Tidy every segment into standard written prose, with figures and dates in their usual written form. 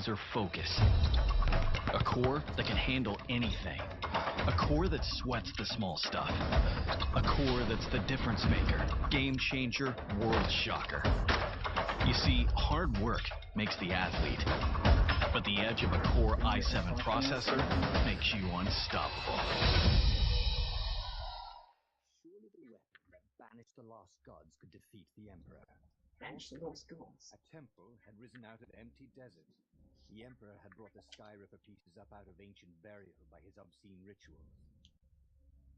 laser focus. A core that can handle anything. A core that sweats the small stuff. A core that's the difference maker, game changer, world shocker. You see, hard work makes the athlete, but the edge of a Core i7 processor makes you unstoppable. Surely the weapon that banished the lost gods could defeat the Emperor. Banish the lost gods. A temple had risen out of empty desert. The Emperor had brought the Sky Ripper pieces up out of ancient burial by his obscene rituals.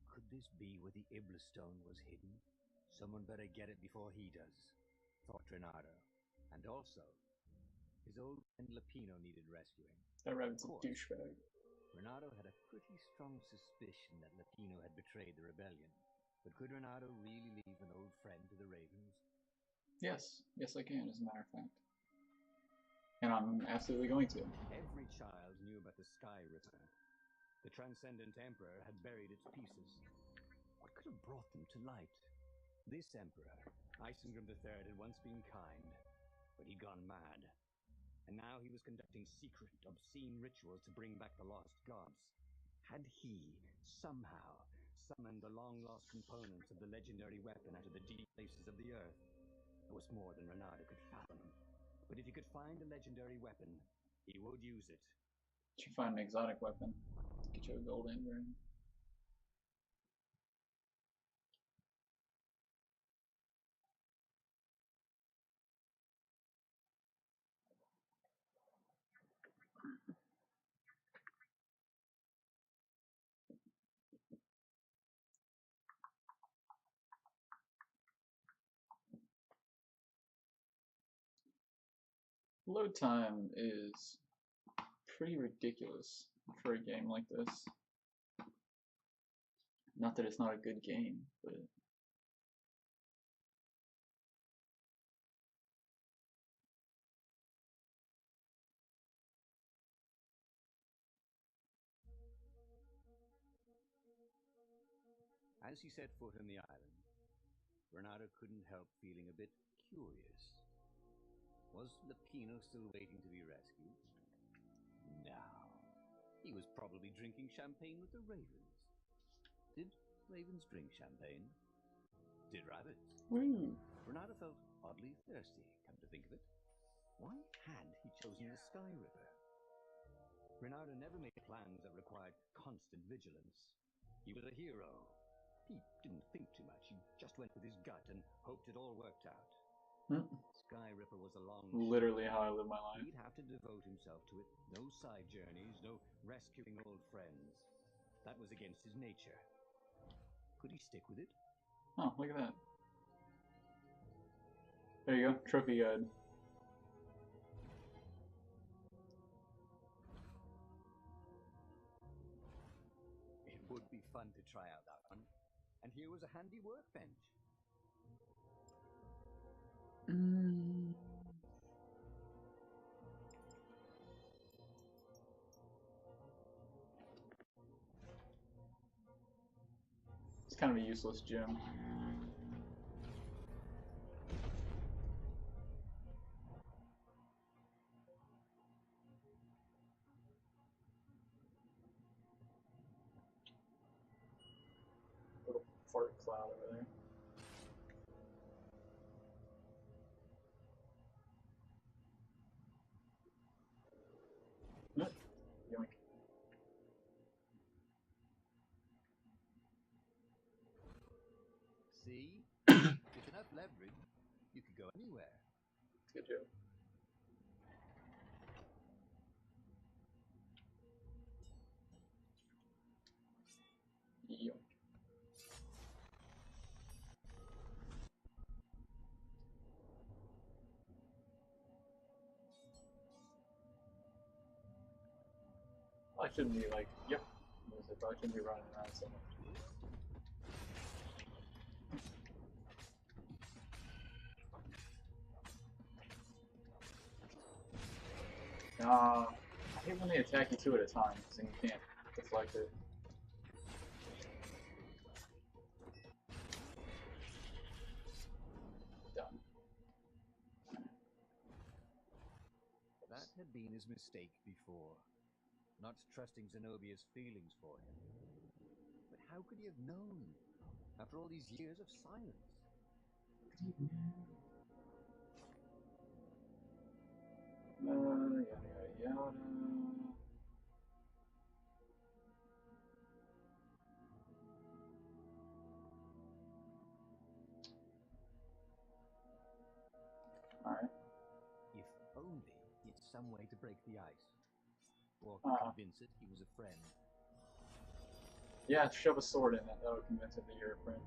Could this be where the Iblis Stone was hidden? Someone better get it before he does, thought Renato. And also, his old friend Lapino needed rescuing. That rabbit's a douchebag. Renato had a pretty strong suspicion that Lapino had betrayed the rebellion. But could Renato really leave an old friend to the Ravens? Yes. Yes, I can, as a matter of fact. And I'm absolutely going to. Every child knew about the Sky Ripper. The Transcendent Emperor had buried its pieces. What could have brought them to light? This Emperor, Isengrim III, had once been kind, but he'd gone mad. And now he was conducting secret, obscene rituals to bring back the lost gods. Had he, somehow, summoned the long-lost components of the legendary weapon out of the deep places of the earth? It was more than Renato could fathom. But if he could find a legendary weapon, he would use it. You should find an exotic weapon. Get you a gold engram. Load time is pretty ridiculous for a game like this. Not that it's not a good game, but As he set foot on the island, Renato couldn't help feeling a bit curious. Was Lapino still waiting to be rescued? No. He was probably drinking champagne with the ravens. Did ravens drink champagne? Did rabbits? Renato felt oddly thirsty, come to think of it. Why had he chosen the Sky Ripper? Renato never made plans that required constant vigilance. He was a hero. He didn't think too much. He just went with his gut and hoped it all worked out. Sky Ripper was a long literally how I live my life. He'd have to devote himself to it. No side journeys, no rescuing old friends. That was against his nature. Could he stick with it? Oh, look at that. There you go, trophy guide. It would be fun to try out that one. And here was a handy workbench. It's kind of a useless gym. Little fart cloud over there. Yoink. See? With enough leverage, you could go anywhere. Good job. Yoink. I shouldn't be like, yep. I probably shouldn't be running around so much. I hate when they attack you two at a time, so you can't deflect it. That had been his mistake before, not trusting Zenobia's feelings for him. But how could he have known, after all these years of silence? Yada yada yada. Alright. If only he had some way to break the ice. Or convince it he was a friend. Yeah, shove a sword in it. That would convince it that you're a friend.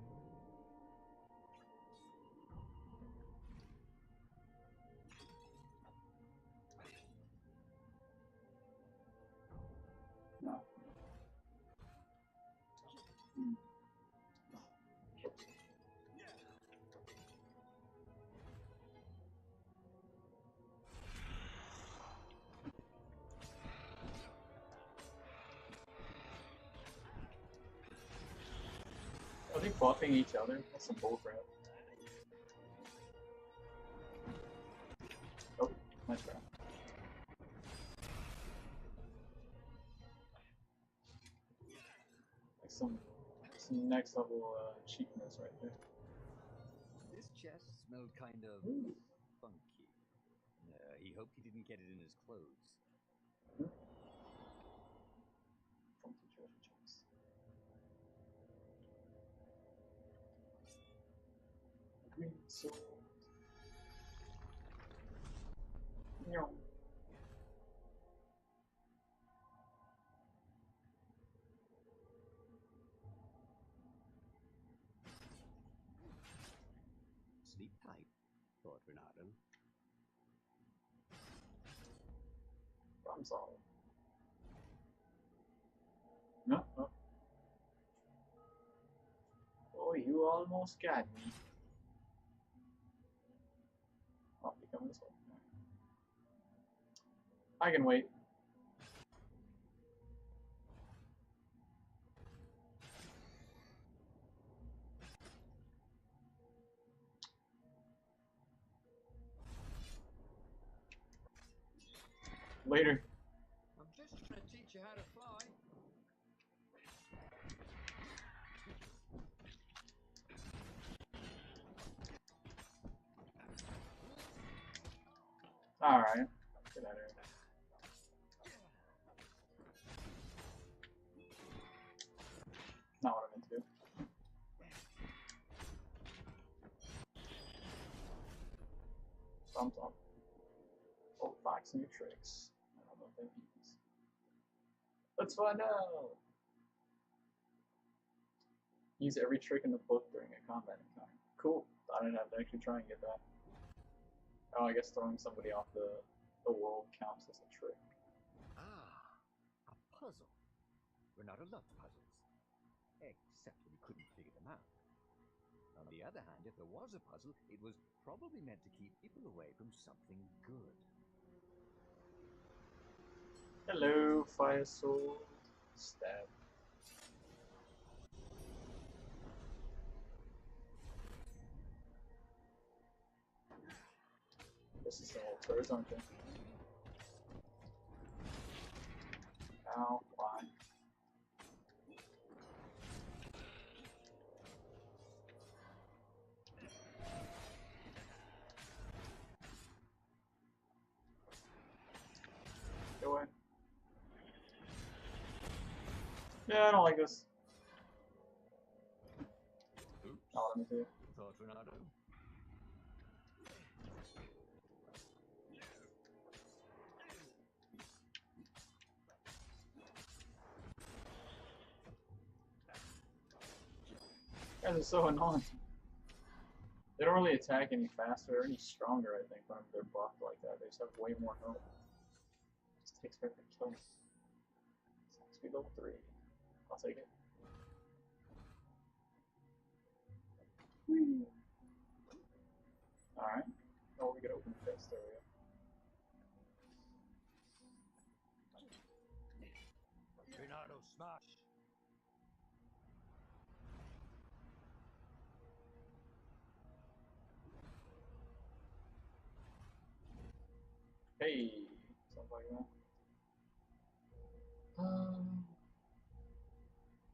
No. Are they buffing each other? That's some bullcrap. Oh, nice try. Like some next level cheapness right there. This chest smelled kind of funky. He hoped he didn't get it in his clothes. Funky treasure chest. Green sword. No. Sleep tight, thought Renato. Problem solved. No, no. Oh, you almost got me. Oh, you come this way. I can wait. Later. I'm just trying to teach you how to fly. Alright. Get out of here. Not what I meant to do. Thumbs up. Oh, Fox new tricks. I don't know if that means. Let's find out! Use every trick in the book during a combat encounter. Cool. I didn't have to actually try and get that. Oh, I guess throwing somebody off the world counts as a trick. Ah, a puzzle. Renato loved puzzles. Except that he couldn't figure them out. On the other hand, if there was a puzzle, it was probably meant to keep people away from something good. Hello, fire sword. Stab. This is some old turds, aren't they? Ow, why? Go away. Yeah, I don't like this. Oops. Not what I'm gonna do. Thought Renato. Guys are so annoying. They don't really attack any faster or any stronger, I think, when they're buffed like that. They just have way more health. It just takes forever to kill them. Speed level 3. I'll take it. Alright. Oh, we can open the chest. There we go. Renato, smash! Hey! Some go.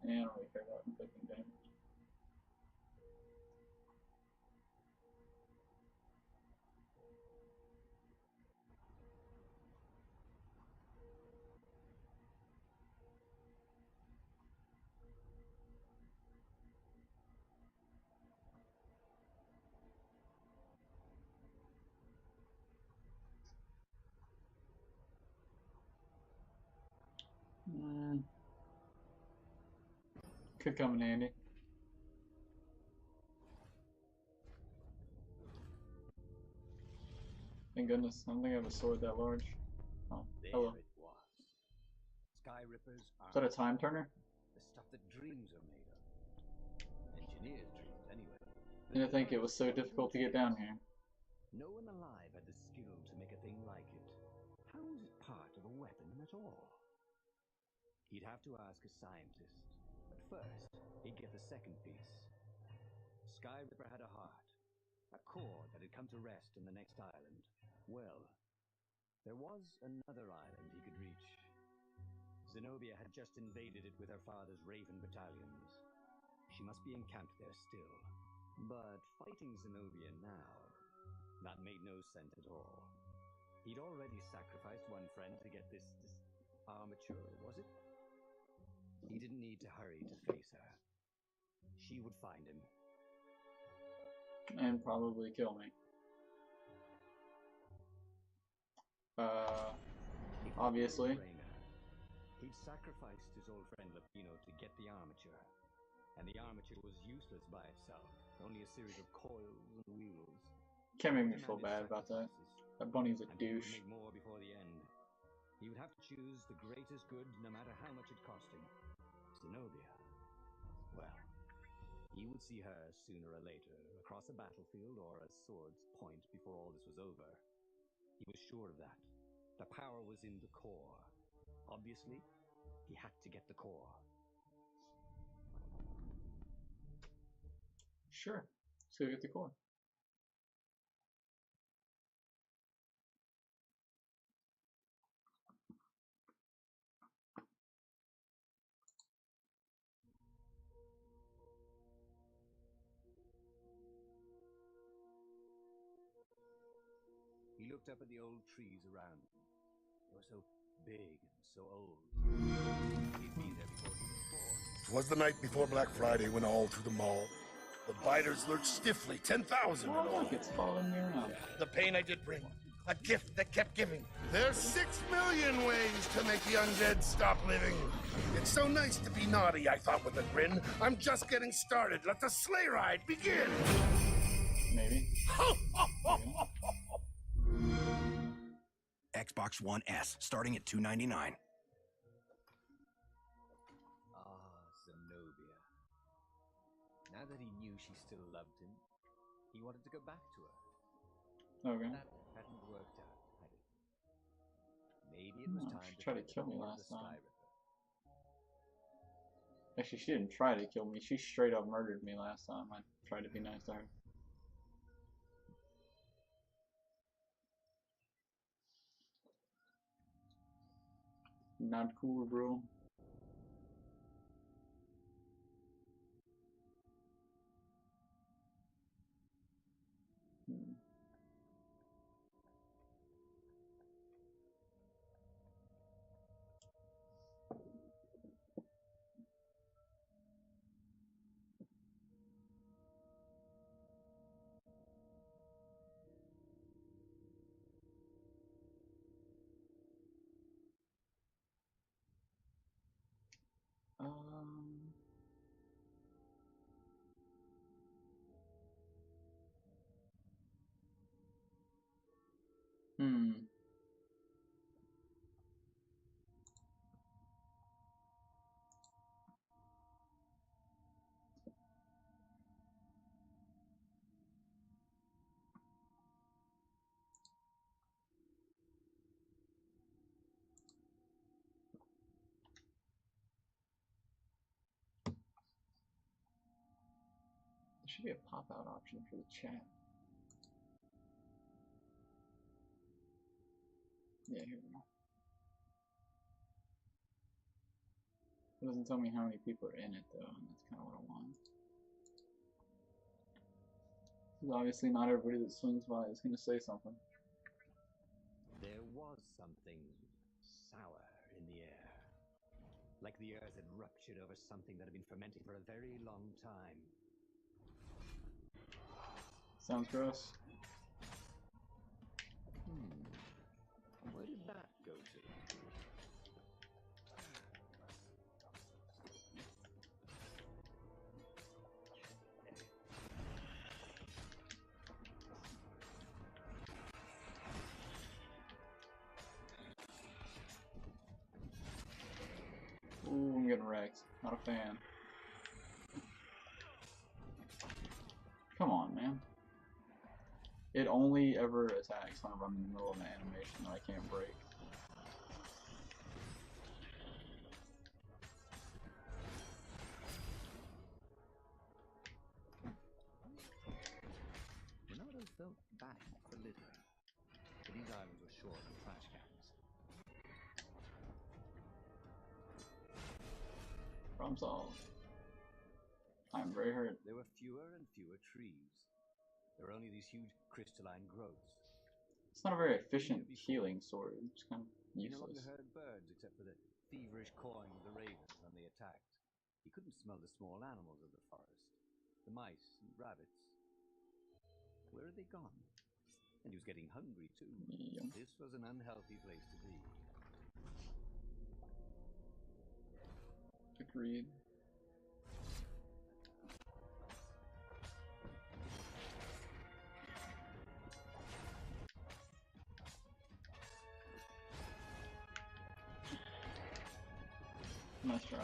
Yeah, I don't really care about inflicting damage. Could come in handy. Thank goodness, I don't think I have a sword that large. Oh, hello. There it was. Sky Ripper's Is that a time turner? The stuff that dreams are made of. Engineers' dreams, anyway. I didn't think it was so difficult to get down here. No one alive had the skill to make a thing like it. How was it part of a weapon at all? He'd have to ask a scientist. But first, he'd get the second piece. Sky Ripper had a heart. A core that had come to rest in the next island. Well, there was another island he could reach. Zenobia had just invaded it with her father's Raven battalions. She must be encamped there still. But fighting Zenobia now, that made no sense at all. He'd already sacrificed one friend to get this armature, was it? He didn't need to hurry to face her. She would find him. And probably kill me. Obviously. He'd sacrificed his old friend Lapino to get the armature. And the armature was useless by itself. Only a series of coils and wheels. Can't make me feel bad about that. That bunny's a douche. He would make more before the end. He would have to choose the greatest good no matter how much it cost him. Zenobia. Well, he would see her sooner or later, across a battlefield or a sword's point before all this was over. He was sure of that. The power was in the core. Obviously, he had to get the core. Sure. Let's go get the core. He looked up at the old trees around him. They were so big and so old. He'd been there before he was born. 'Twas the night before Black Friday when all through the mall the biters lurched stiffly, 10,000 in Oh, all. look, it's following me around. The pain I did bring, a gift that kept giving. There's 6 million ways to make the undead stop living. It's so nice to be naughty, I thought with a grin. I'm just getting started. Let the sleigh ride begin. Maybe. Xbox One S, starting at $299. Zenobia. Now that he knew she still loved him, he wanted to go back to her. Okay. That hadn't worked out, had it? Maybe it was time she to tried to take kill me the last Sky time. Ripper. Actually, she didn't try to kill me. She straight up murdered me last time. I tried to be nice to her. Not cool, bro. Hmm. There should be a pop-out option for the chat. Yeah, here we go. It doesn't tell me how many people are in it though, and that's kind of what I want. Because obviously not everybody that swings by is going to say something. There was something sour in the air. Like the earth had ruptured over something that had been fermenting for a very long time. Sounds gross. Where did that go to? Ooh, I'm getting wrecked. Not a fan. Come on, man. It only ever attacks whenever I'm in the middle of an animation that I can't break. Renato felt bad for littering, but these islands were short on trash cans. Problem solved. I'm very hurt. There were fewer and fewer trees. There were only these huge crystalline growths. It's not a very efficient healing sword. It's kind of He no longer useless. heard birds except for the feverish cawing of the ravens when they attacked. He couldn't smell the small animals of the forest, the mice and rabbits. Where had they gone? And he was getting hungry too. Yeah. This was an unhealthy place to be. Agreed. Nice try.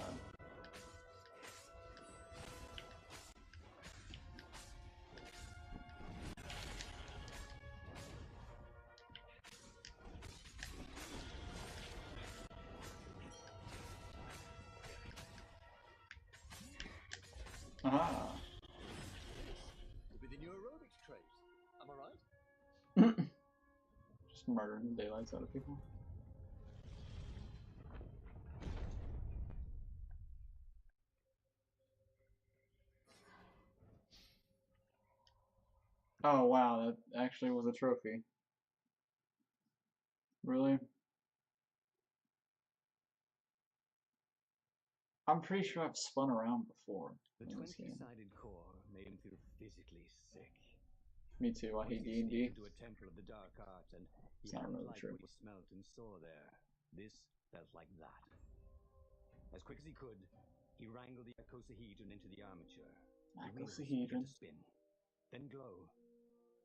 Aha! Within your aerobics trays, am I right? Just murdering the daylights out of people. Oh wow, that actually was a trophy. Really? I'm pretty sure I've spun around before The in this game. 20-sided core made him feel physically sick. Me too, I hate Once he D&D. sneaked into a temple of the dark arts and he It's not hadn't really liked true. what he smelt and saw there. This felt like that. As quick as he could, he wrangled the icosahedron into the armature. The wheels began Icosahedron. to spin, then glow.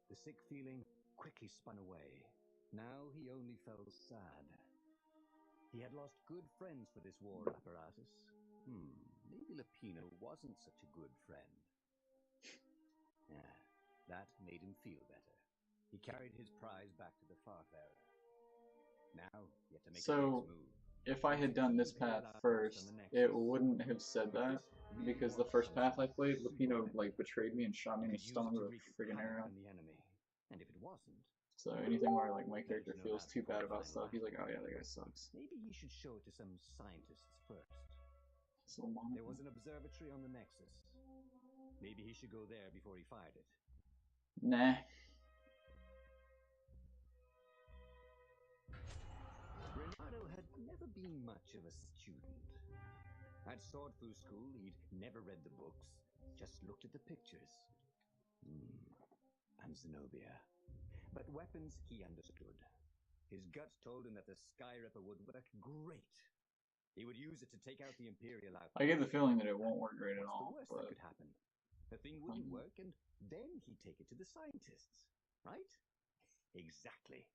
The sick feeling quickly spun away. Now he only felt sad. He had lost good friends for this war apparatus. Maybe Lapino wasn't such a good friend. Yeah, that made him feel better. He carried his prize back to the Farfarer. Now he had to make a So, next move. if I had done this path first, it wouldn't have said that, because the first path I played, Lapino like betrayed me and shot me in the stomach with a friggin' arrow. The enemy. And if it wasn't, So anything where like my character feels too bad about stuff, he's like, oh yeah, that guy sucks. maybe he should show it to some scientists first. So long. There was an observatory on the Nexus. Maybe he should go there before he fired it. Nah. Renato had never been much of a student. At Swordfu School, he'd never read the books, just looked at the pictures. And Zenobia. But weapons he understood. His gut told him that the Skyripper would work great. He would use it to take out the Imperial outpost. I get the feeling that it won't work great at What's all, the worst but that could happen? The thing wouldn't work, and then he'd take it to the scientists, right? Exactly.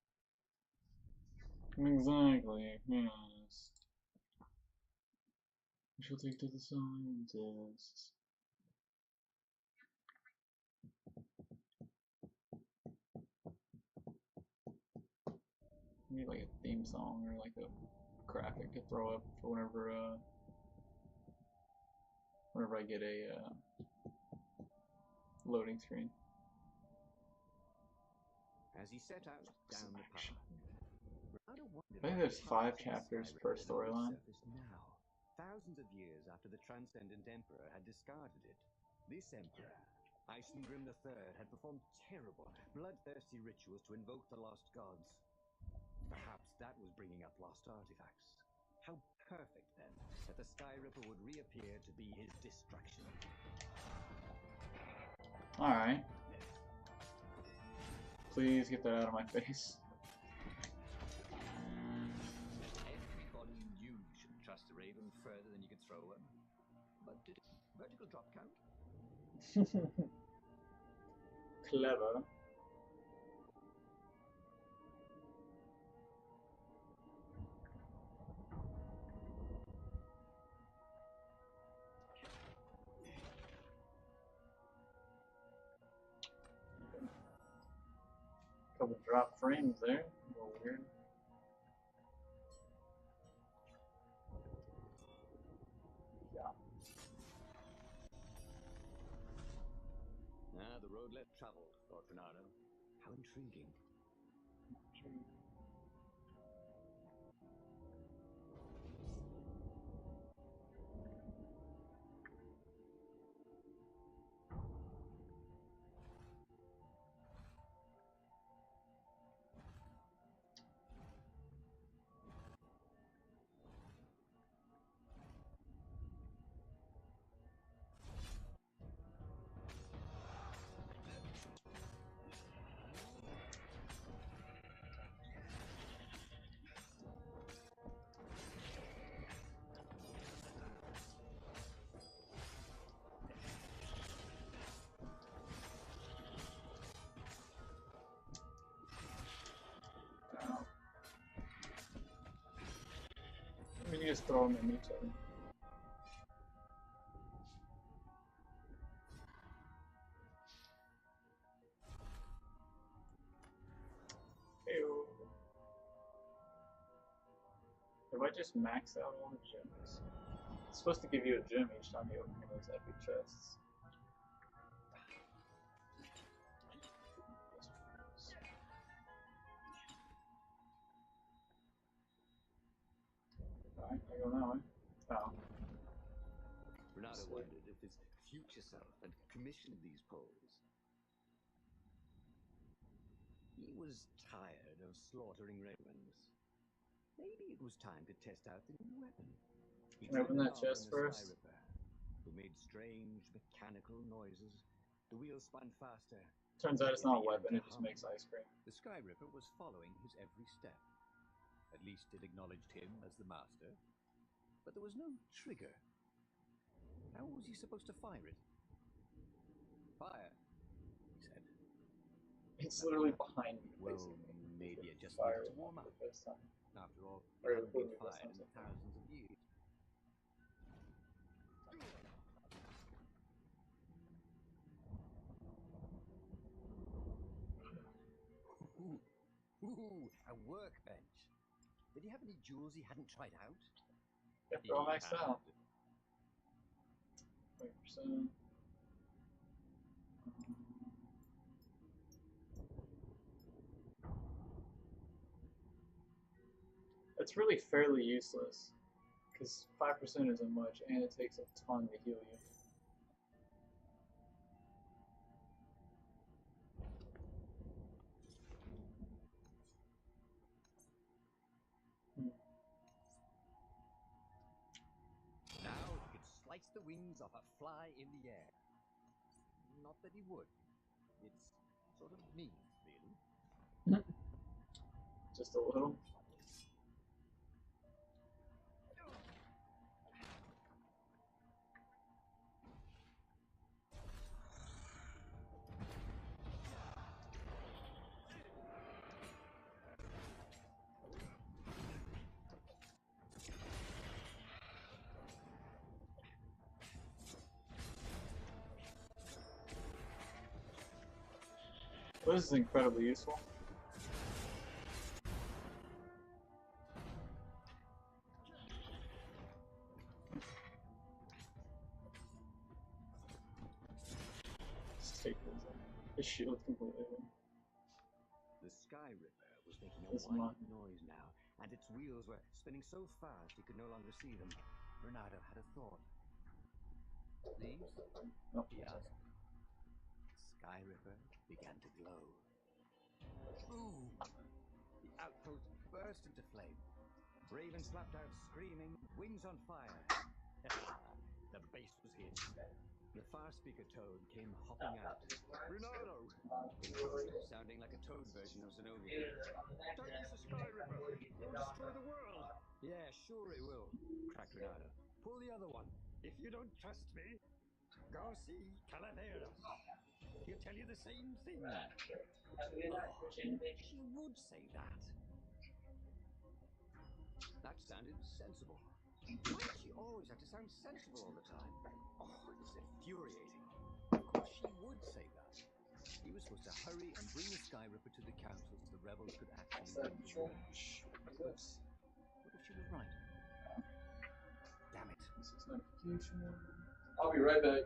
exactly, yes. We shall take to the scientists. Maybe like a theme song or like a graphic to throw up for whenever I get a loading screen. As he set out down the path, Renato wondered I think what there's part 5 of the chapters Skyripper per had only storyline. surfaced now. thousands of years after the Transcendent Emperor had discarded it. This Emperor, Isengrim III, had performed terrible, bloodthirsty rituals to invoke the lost gods. Perhaps that was bringing up lost artifacts. How perfect, then, that the Sky Ripper would reappear to be his destruction. Alright. Please get that out of my face. Everybody knew you shouldn't trust a raven further than you could throw him. But did vertical drop count? Clever. Couple drop frames there. A little weird. Yeah. Ah, the road less traveled, thought Renato. How intriguing. I mean, you just throw them in each other. Ew. If I just max out all the gems, it's supposed to give you a gem each time you open those epic chests. Alright, I go that way. Oh. Renato wondered if his future self had commissioned these poles. He was tired of slaughtering ravens. Maybe it was time to test out the new weapon. Can I open that chest first? Ripper, who made strange mechanical noises. The wheels spun faster. Turns out it's not a weapon, it just makes ice cream. The Sky Ripper was following his every step. At least it acknowledged him as the master. But there was no trigger. How was he supposed to fire it? Fire, he said. It's literally behind me. Well, basically. maybe it just Fire needed to warm up. the first time. After all, Or it hadn't been the fired in something. thousands of years. Ooh, a workbench. Did he have any jewels he hadn't tried out? Yeah, they're all maxed out. 20%. It's really fairly useless, because 5% isn't much, and it takes a ton to heal you. Now he could slice the wings off a fly in the air. Not that he would. It's sort of mean, really. Just a little. Well, this is incredibly useful. His shield completely. The Sky Ripper was making a This whining one. noise now, and its wheels were spinning so fast he could no longer see them. Renato had a thought. These? Oh, He asked. Sky Ripper began to glow. Boom! The outpost burst into flame. Raven slapped out screaming, wings on fire. The base was his. The far speaker toad came hopping out. Renato! Sounding like a toad version of Zenobia. Don't use the Sky Ripper! You'll destroy the world! Yeah, sure it will, cracked Renato. Pull the other one. If you don't trust me, go see Calaveras. He'll tell you the same thing. Oh, she would say that. That sounded sensible. Why did she always have to sound sensible all the time? Oh, it was infuriating. Of course she would say that. He was supposed to hurry and bring the Sky Ripper to the council so the rebels could actually win the war. What if she was right? Damn it. Notification. I'll be right back.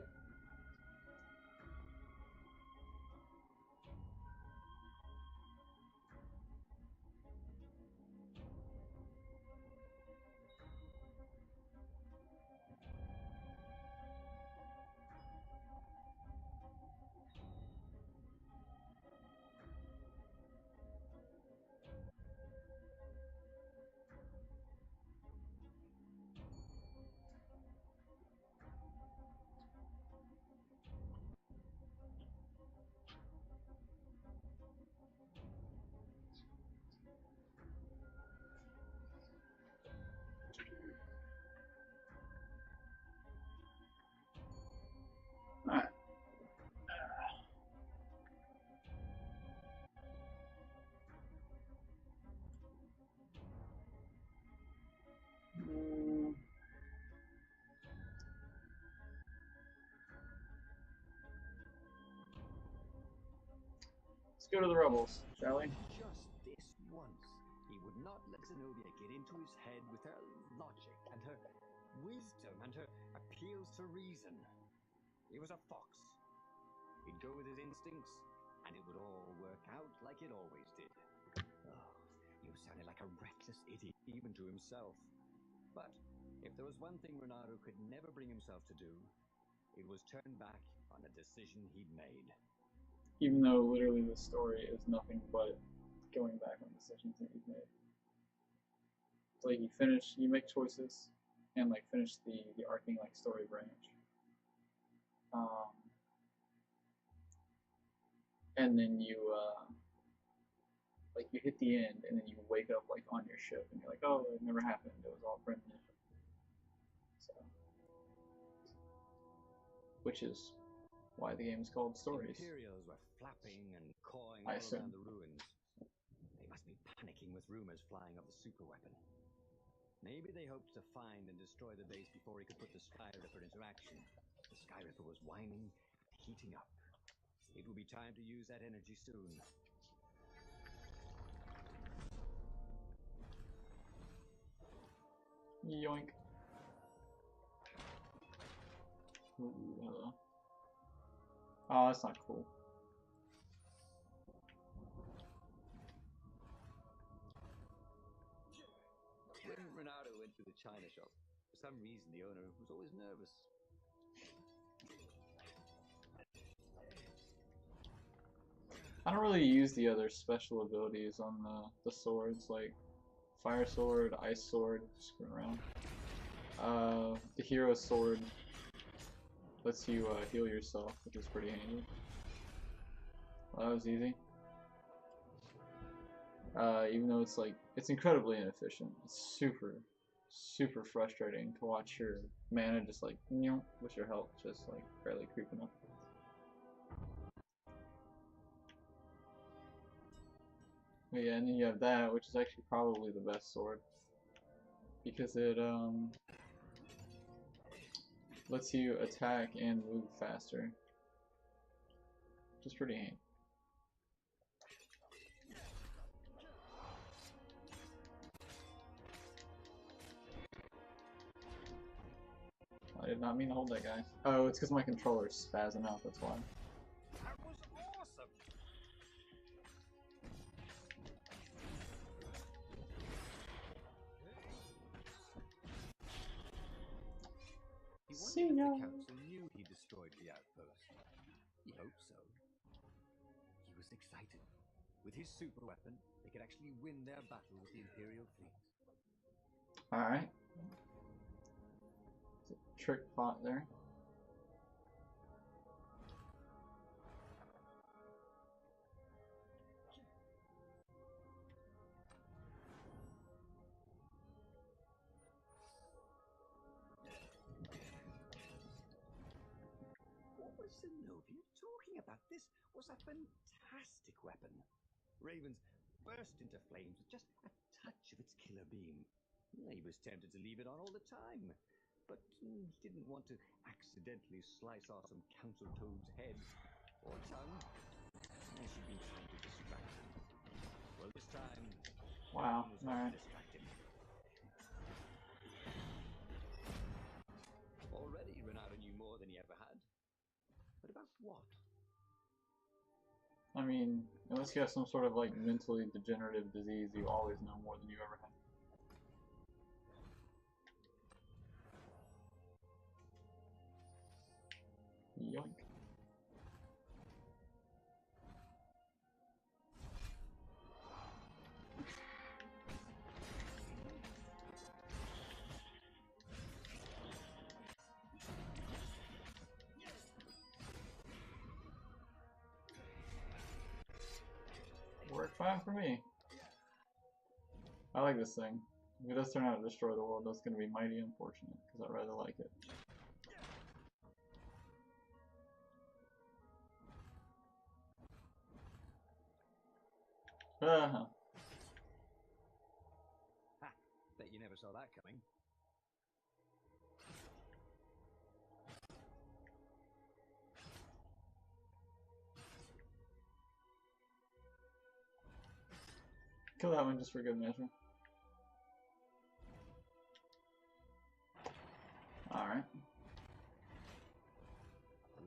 Alright. Let's go to the rebels, shall we? Just this once, he would not let Zenobia get into his head with her logic and her wisdom and her appeals to reason. He was a fox. He'd go with his instincts, and it would all work out like it always did. Oh, you sounded like a reckless idiot, even to himself. But if there was one thing Renato could never bring himself to do, it was turn back on a decision he'd made. Even though literally the story is nothing but going back on decisions that you've made. It's like you make choices, and like finish the arcing like story branch. And then you like you hit the end, and then you wake up like on your ship, and you're like, oh, it never happened. It was all friendly. So, which is why the game is called Stories. Imperials were flapping and cawing I all assume. around the ruins. They must be panicking with rumors flying of the super weapon. Maybe they hoped to find and destroy the base before he could put the Sky Ripper into action. The Sky Ripper was whining, heating up. It would be time to use that energy soon. Yoink. Ooh, hello. Oh, that's not cool. When Renato went to the china shop, for some reason the owner was always nervous. I don't really use the other special abilities on the swords, like Fire Sword, Ice Sword, screw around. The Hero Sword lets you heal yourself, which is pretty handy. Well, that was easy. Even though it's incredibly inefficient. It's super frustrating to watch your mana just like, with your health just like barely creeping up. But yeah, and then you have that, which is actually probably the best sword, because it lets you attack and move faster, which is pretty handy. I did not mean to hold that guy. Oh, it's because my controller's spazzing out, that's why. That was awesome! See wondered ya. if the council knew he destroyed the outpost. He hoped so. He was excited. With his super weapon, they could actually win their battle with the Imperial fleet. Alright. Trick pot there. What was Zenobia talking about? This was a fantastic weapon. Ravens burst into flames with just a touch of its killer beam. He was tempted to leave it on all the time, but he didn't want to accidentally slice off some council toad's head or tongue, as she'd been trying to distract him. Well, this time, Wow. was not Alright. distracted. Already, Renato knew more than he ever had. But about what? I mean, unless you have some sort of like mentally degenerative disease, you always know more than you ever have. Yoink. Worked fine for me. I like this thing. If it does turn out to destroy the world, that's going to be mighty unfortunate, because I rather like it. Uh-huh. Ha! Bet you never saw that coming. Kill that one just for good measure. Alright.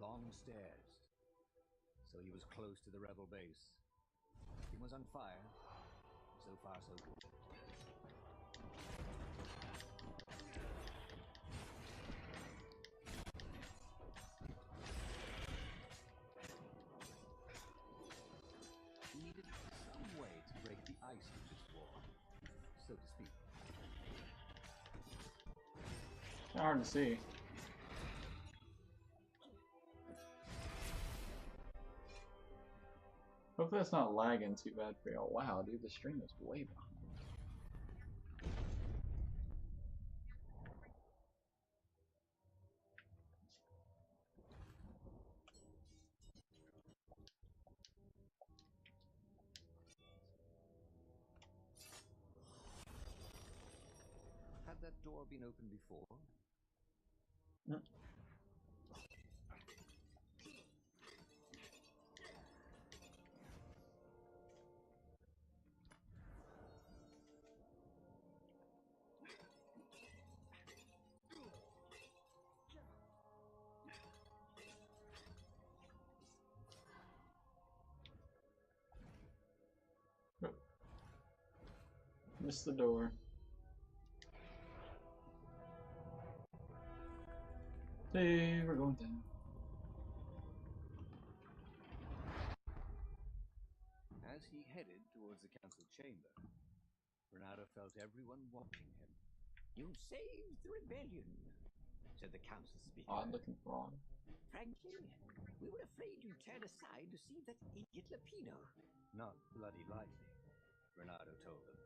Long stairs. So he was close to the rebel base. He was on fire. So far, so good. He needed some way to break the ice of this war, so to speak. Kinda hard to see. Hopefully that's not lagging too bad for y'all. Wow, dude, the stream is way behind. Had that door been opened before? Mm. Missed the door. Hey, we're going down. As he headed towards the council chamber, Renato felt everyone watching him. You saved the rebellion, said the council speaker. Odd looking frog. Frankly, we were afraid you'd turn aside to see that idiot Lapino. Not bloody likely, Renato told them,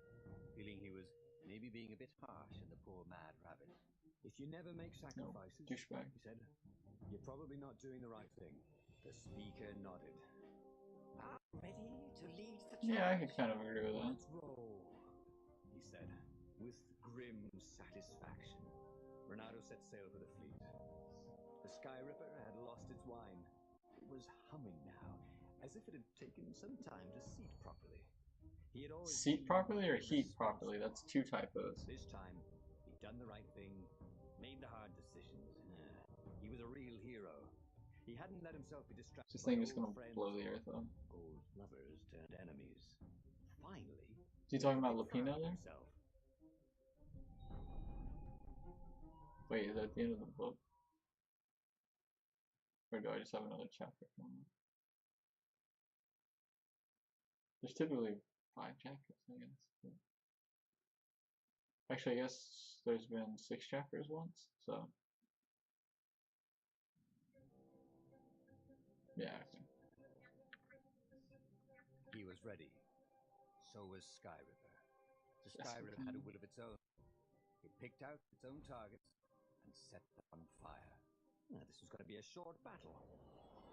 feeling he was maybe being a bit harsh on the poor mad rabbit. If you never make sacrifices, douchebag. he said, you're probably not doing the right thing. The speaker nodded. Ready to lead the charge? Yeah, I could kind of agree with that. Let's roll, he said, with grim satisfaction. Renato set sail for the fleet. The Sky Ripper had lost its whine. It was humming now, as if it had taken some time to seat properly. He had always Seat properly or heat properly? That's two typos. This time, he'd done the right thing, made the hard decisions. He was a real hero. He hadn't let himself be distracted. This thing by is gonna old friends blow the or earth up. old lovers turned enemies. Finally, Is he talking about he Lapino found there? himself. Wait, is that the end of the book? Or do I just have another chapter coming up? There's typically 5 chapters, I guess. But actually, I guess there's been 6 chapters once, so. Yeah, okay. He was ready. So was Sky River. The Yes, Sky we River had a can. will of its own. It picked out its own targets and set them on fire. Now, this was going to be a short battle.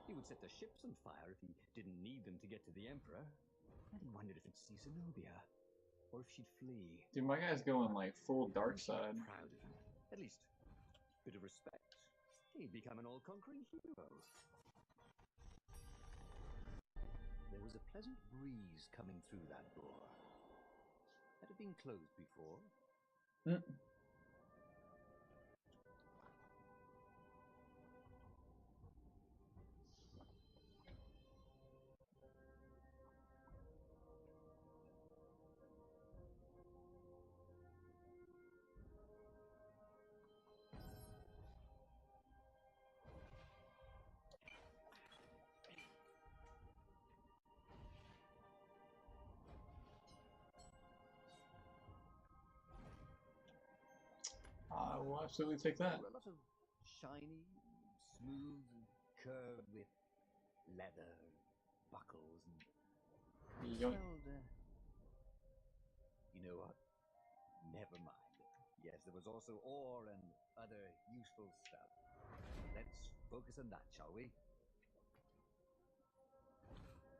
He would set the ships on fire if he didn't need them to get to the Emperor. And he wondered if he'd see Zenobia, or if she'd flee. Dude, my guy's going like full dark She'd be side. proud of him. At least, a bit of respect. He'd become an all-conquering hero. There was a pleasant breeze coming through that door. Had it been closed before? Mm. I will absolutely take that. There were a lot of shiny, smooth, curved with leather, buckles, and Yoink. smelled, you know what? Never mind. Yes, there was also ore and other useful stuff. Let's focus on that, shall we?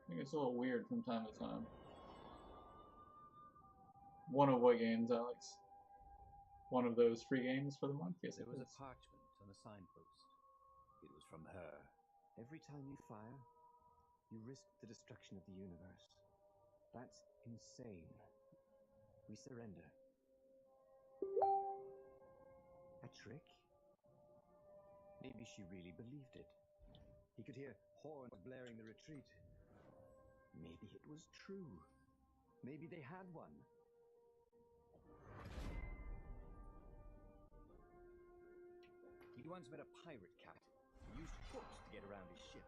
I think it's a little weird from time to time. One of what games, Alex? One of those free games for the month? Yes, There it was is. a parchment on a signpost. It was from her. Every time you fire, you risk the destruction of the universe. That's insane. We surrender. A trick? Maybe she really believed it. He could hear horns blaring the retreat. Maybe it was true. Maybe they had one. He once met a pirate cat who used hooks to get around his ship.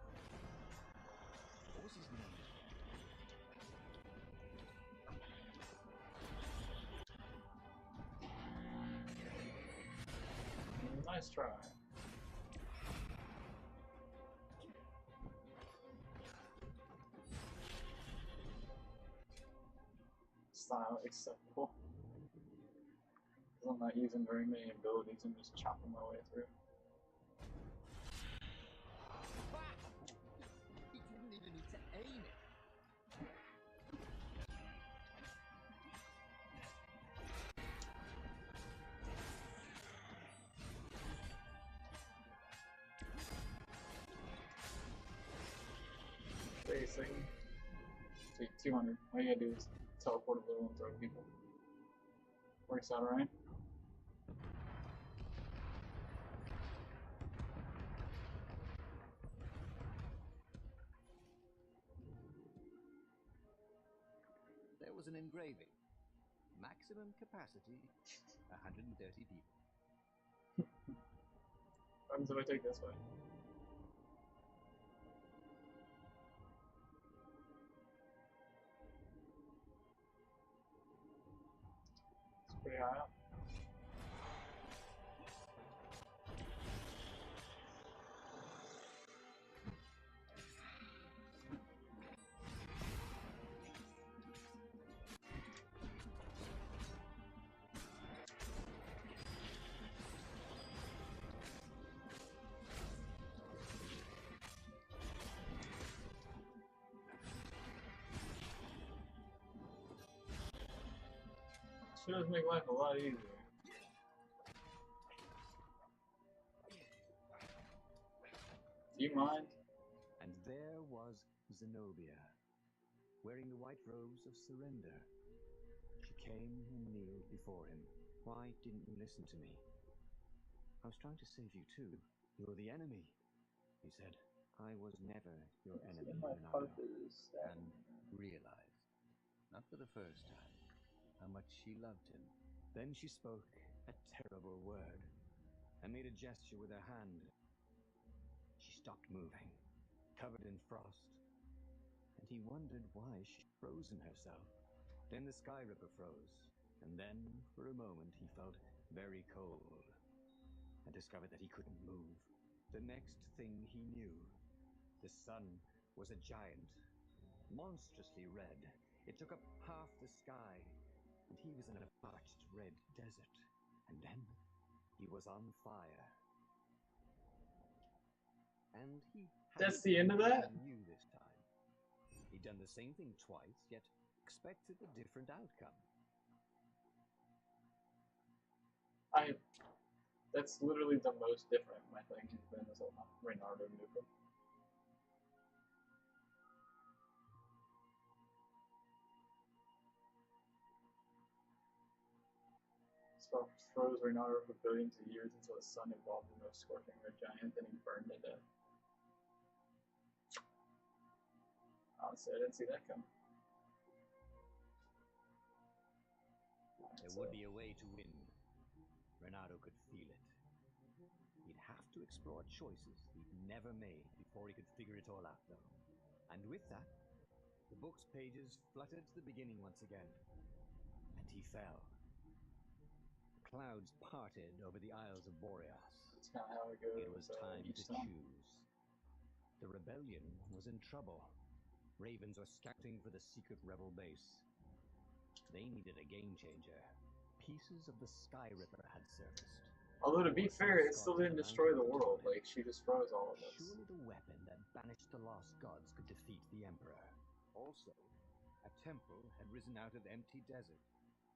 What was his name? Nice try. Style acceptable. 'Cause I'm not using very many abilities, I'm just chopping my way through. He didn't even need to aim it. Wait a second. See, 200. All you gotta do is teleport a little and throw people. Works out alright. There was an engraving. Maximum capacity, 130 people. What happens if I take this way? It's pretty high up. Sure does make life a lot easier. Do you mind? And there was Zenobia, wearing the white robes of surrender. She came and kneeled before him. Why didn't you listen to me? I was trying to save you too. You're the enemy, he said. I was never your enemy, Leonardo. And realized, not for the first time, how much she loved him. Then she spoke a terrible word and made a gesture with her hand. She stopped moving, covered in frost. And he wondered why she'd frozen herself. Then the Sky Ripper froze, and then, for a moment, he felt very cold and discovered that he couldn't move. The next thing he knew, the sun was a giant, monstrously red. It took up half the sky, and he was in a parched red desert. And then he was on fire. And he That's the end of that? knew this time. He'd done the same thing twice, yet expected a different outcome. That's literally the most different my thing has been this whole time. Reynardo Nukem. Spark froze Reynardo for billions of years until the sun evolved into a scorching red giant, then he burned to death. Honestly, I didn't see that coming. There would be a way to win. Reynardo could feel it. He'd have to explore choices he'd never made before he could figure it all out, though. And with that, the book's pages fluttered to the beginning once again. And he fell. Clouds parted over the Isles of Boreas. That's kind of how it goes. It was time to each time. choose. The rebellion was in trouble. Ravens were scouting for the secret rebel base. They needed a game changer. Pieces of the Sky Ripper had surfaced. Although to be fair, it still didn't destroy the world. Like, she just froze all of us. Surely the weapon that banished the lost gods could defeat the Emperor. Also, a temple had risen out of empty desert.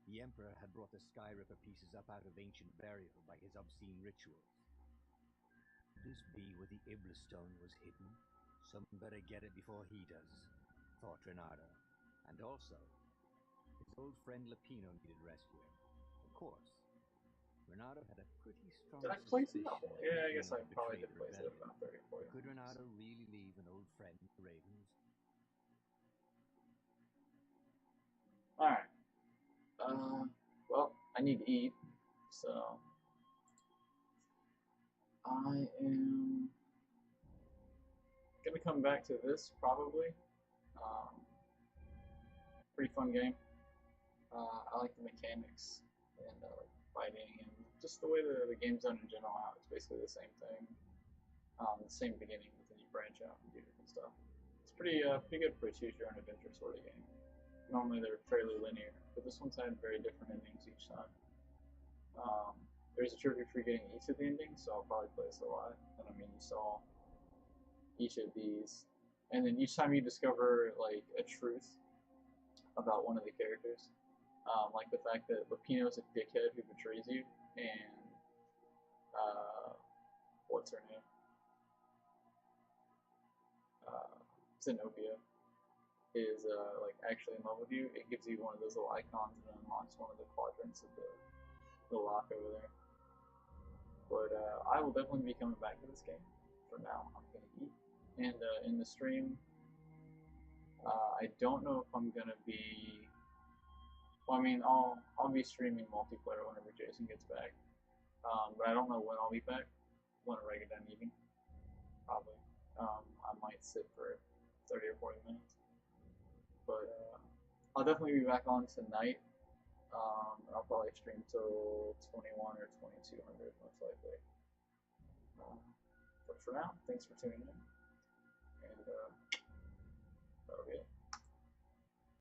The Emperor had brought the Sky Ripper pieces up out of ancient burial by his obscene rituals. Could this be where the Iblis Stone was hidden? Someone better get it before he does, thought Reynardo. And also, his old friend Lupino needed rescuing. Of course, Reynardo had a pretty strong Did I place it? suspicion that Yeah, I guess I Lupino probably betrayed did the place it rebellion. about 30 or 40. Could Reynardo really leave an old friend to the Ravens? Alright. Well, I need to eat, so I am gonna come back to this probably. Pretty fun game. I like the mechanics and like fighting and just the way the game's done in general. How it's basically the same thing, the same beginning, but then you branch out and do different stuff. It's pretty good for a choose your own adventure sort of game. Normally they're fairly linear, but this one's had very different endings each time. There's a trophy for getting each of the endings, so I'll probably play this a lot. And I mean, you saw each of these, and then each time you discover like a truth about one of the characters, like the fact that Lupino's a dickhead who betrays you, and what's her name? Zenobia is like actually in love with you. It gives you one of those little icons and unlocks one of the quadrants of the lock over there. But I will definitely be coming back to this game. For now, I'm gonna eat, and in the stream, I don't know if I'm gonna be. Well, I mean, I'll be streaming multiplayer whenever Jason gets back, but I don't know when I'll be back. Whenever I get done eating, probably. I might sit for 30 or 40 minutes. But I'll definitely be back on tonight. I'll probably stream till 21 or 2200 most likely. But for now, thanks for tuning in, and